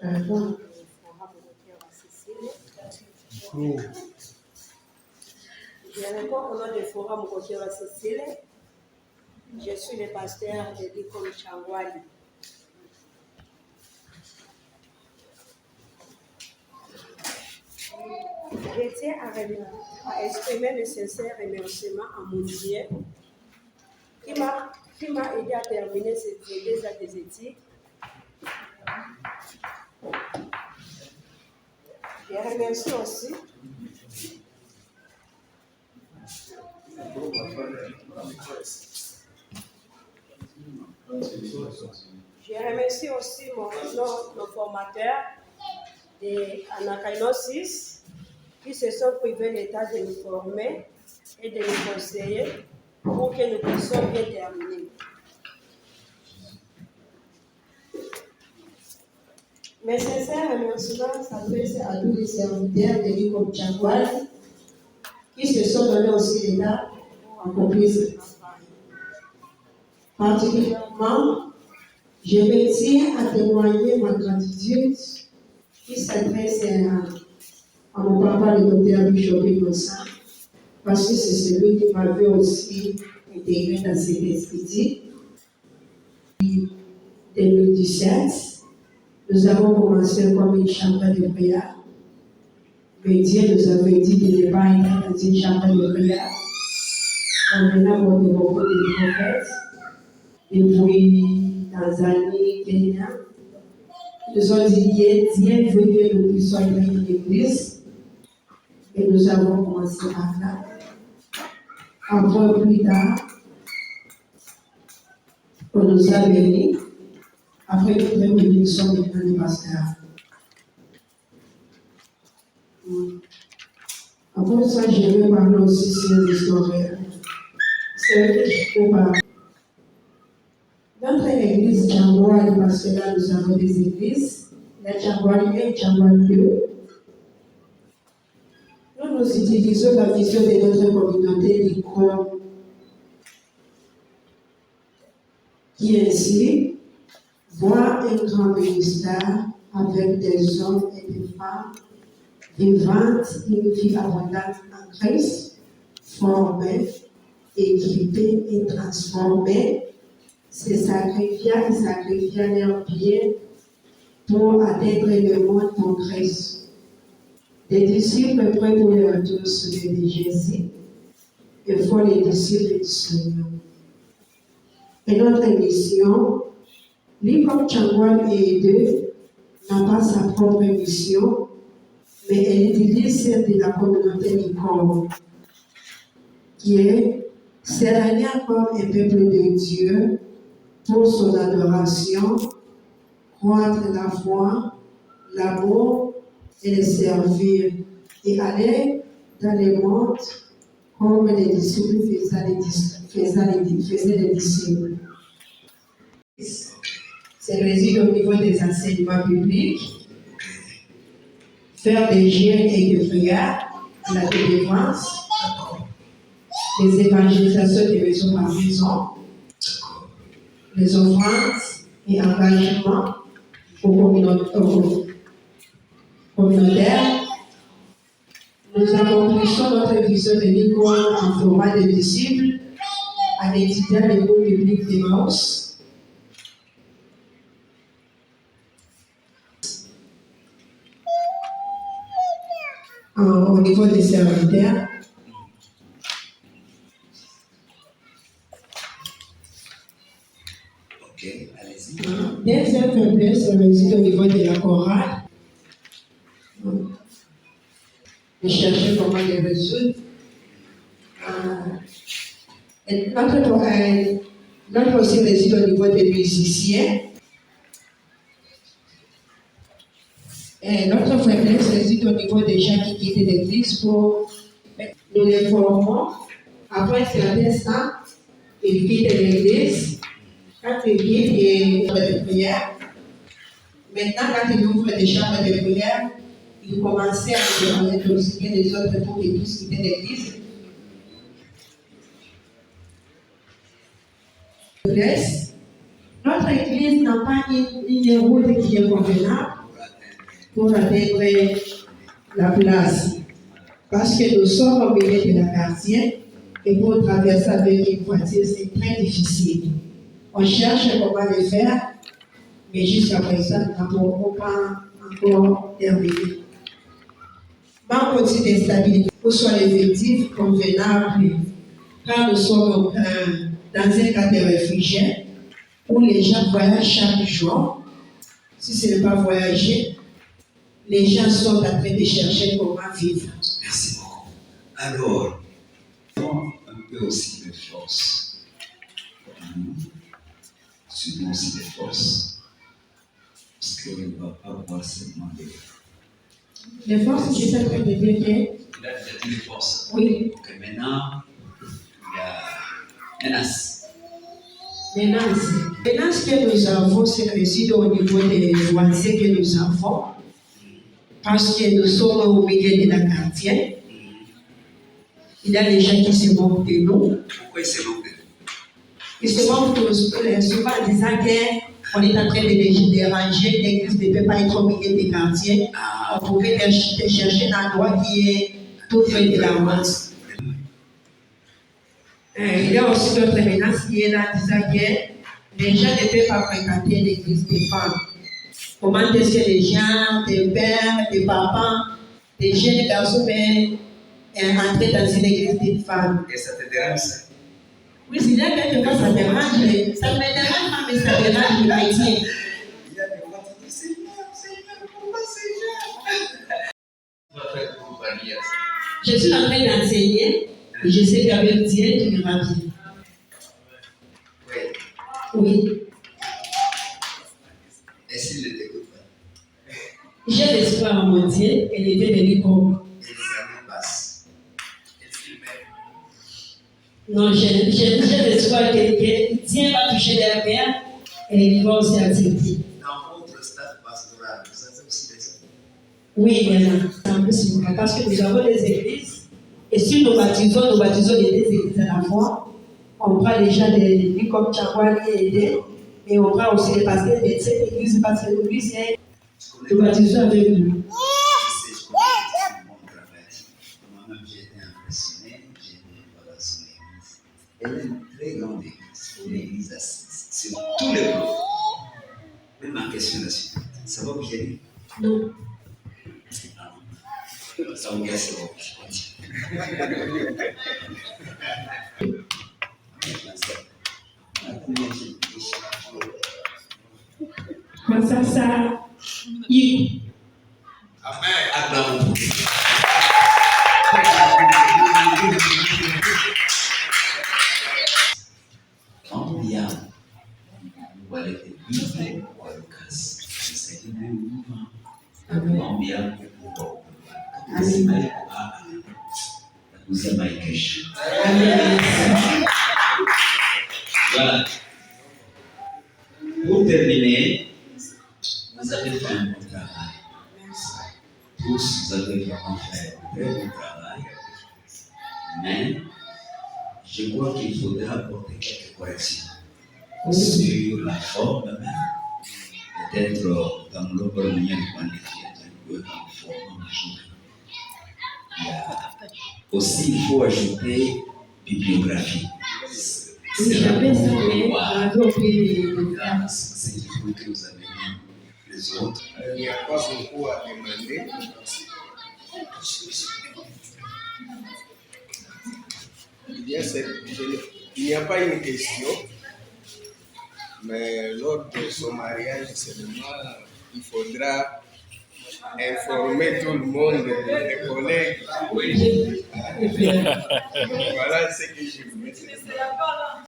Bon. Je réponds au nom du Forum Mokokera Cécile. Je suis le pasteur de l'École Changwali. Je tiens à exprimer mes sincères remerciements à mon Dieu qui m'a aidé à terminer ces 2 ans des études. Je remercie aussi nos formateurs de Anakainosis qui se sont privés l'état de nous former et de nous conseiller pour que nous puissions bien terminer. Mes sincères remerciements s'adressent à tous les serviteurs de l'École Changwali qui se sont donnés aussi l'état pour accomplir ce travail. Particulièrement, je me tiens à témoigner ma gratitude qui s'adresse à mon papa, le docteur Bishop Innocent, parce que c'est celui qui m'avait aussi intégré dans cette institut. En 2017, nous avons commencé comme une chambre de prière. Mais Dieu nous avait dit de ne pas entrer dans une chambre de prière. En venant voir beaucoup de prophètes, depuis Tanzanie, Kenya, nous avons dit Dieu veut que nous puissions entrer dans l'église. Et nous avons commencé par là. Après, plus tard, on nous a bénis. Après notre bénédiction, maintenant les pasteurs. Après ça, je vais parler aussi sur l'histoire. C'est vrai que je peux parler. Notre église Changwali, parce que là nous avons des églises, la Changwali 1 et Changwali 2. Nous utilisons la vision de notre communauté l'ICOM, qui ainsi voit un grand ministère avec des hommes et des femmes vivantes, une vie abondante en Christ, formés, équipés et transformés, se sacrifiant leur bien pour atteindre le monde en Christ. Des disciples prêts pour le retour de Jésus et font les disciples du Seigneur. Et notre mission, l'École Changwali et n'a pas sa propre mission, mais elle utilise celle de la communauté l'École, qui est servir comme un peuple de Dieu pour son adoration, croître la foi, l'amour et le servir, et aller dans le monde comme les disciples faisaient les disciples. C'est résider au niveau des enseignements publics, faire des jeûnes et des prières, la délivrance, les évangélisations de maison par maison, les offrandes et engagements communautaires. Nous accomplissons notre vision de l'École en format de disciples en étudiant les cours publics d'Emmaüs. Au niveau des serviteurs, ok, allez-y. Deuxième faiblesse réside au niveau de la chorale. De chercher comment les résoudre. Notre aussi réside au niveau des musiciens. Et notre faiblesse réside au niveau des gens qui quittent l'église pour nous les formons. Après un certain temps, ils quittent l'église. Quand ils quittent, ils ouvrent des prières. Maintenant, quand ils ouvrent des chambres de prière, ils commençaient à demander d'obséquier les autres pour qu'ils puissent quitter l'église. Notre église n'a pas une route qui est convenable. pour atteindre la place. Parce que nous sommes au milieu de la quartier et pour traverser avec une voiture, c'est très difficile. On cherche comment le faire, mais jusqu'à présent, nous n'avons pas encore terminé. Manque aussi d'instabilité pour soit l'effectif convenable, car nous sommes dans un cas de réfugiés où les gens voyagent chaque jour. Si ce n'est pas voyager, les gens sont en train de chercher comment vivre. Merci beaucoup. Alors, un peu aussi de force. Suivons aussi des forces. Parce qu'on ne va pas voir seulement les forces, je suis en train de dire que. Il a dit les forces. Oui. Donc maintenant, il y a menace. Menace que nous avons, c'est réside au niveau des voisins que nous avons. Parce que nous sommes au milieu de la quartier. Il y a des gens qui se moquent de nous. Pourquoi ils se moquent de nous? Ils se moquent souvent en disant qu'on est en train de les déranger, l'église ne peut pas être au milieu des quartiers. On pouvait chercher un endroit qui est tout près de la route. Il y a aussi d'autres menaces qui est là, disant que les gens ne peuvent pas fréquenter l'église des femmes. Comment est-ce que les gens, des pères, des papas, des jeunes garçons peuvent entrer dans une église des femmes? Et ça te dérange ça? Oui, s'il y a quelquefois ça dérange, mais ça ne me dérange pas, mais ça dérange le chrétien. Il y a des gens qui disent Seigneur, pourquoi Seigneur? Tu vas faire pour pallier à ça. Je suis en train d'enseigner et je sais qu'avec Dieu, tu me vas bien. Oui. Et s'il ne t'écoute pas? J'ai l'espoir en mon Dieu et il était venu comme. Et les années passent. Et s'il m'aime? Non, j'ai l'espoir que Dieu va toucher leur cœur et il va aussi accepter. Dans votre stade pastoral, vous avez aussi des enfants? Oui, il y en a. C'est un peu similaire parce que nous avons des églises et si nous baptisons les deux églises à la fois, on prend les gens de comme Tchawali et Aidé, et on prend aussi les pasteurs de cette église parce que lui, c'est nous baptisons avec nous. Je connais mon travail. Moi-même, j'ai été impressionné. J'ai été voir son église. Elle est une très grande église. Une église assise sur tous les plans. Même ma question de suite. Ça va vous gêner? Non. Ça vous gâche, c'est bon. Je continue. Masasa Yi. Amen. Acclamons. Quand il y a voilà des Bibles ou à l'occasion, c'est un mouvement. Quand il y a voilà. Pour terminer, vous avez fait un bon travail. Tous, vous avez vraiment fait un très bon travail. Mais je crois qu'il faudra apporter quelques corrections sur la forme même. Peut-être dans l'opéra de aussi, il faut ajouter bibliographie. C'est le que vous avez mis les autres. Il n'y a pas beaucoup à demander. Il n'y a pas une question, mais lors de son mariage seulement, il faudra informer tout le monde, les collègues. Voilà ce que je voulais dire.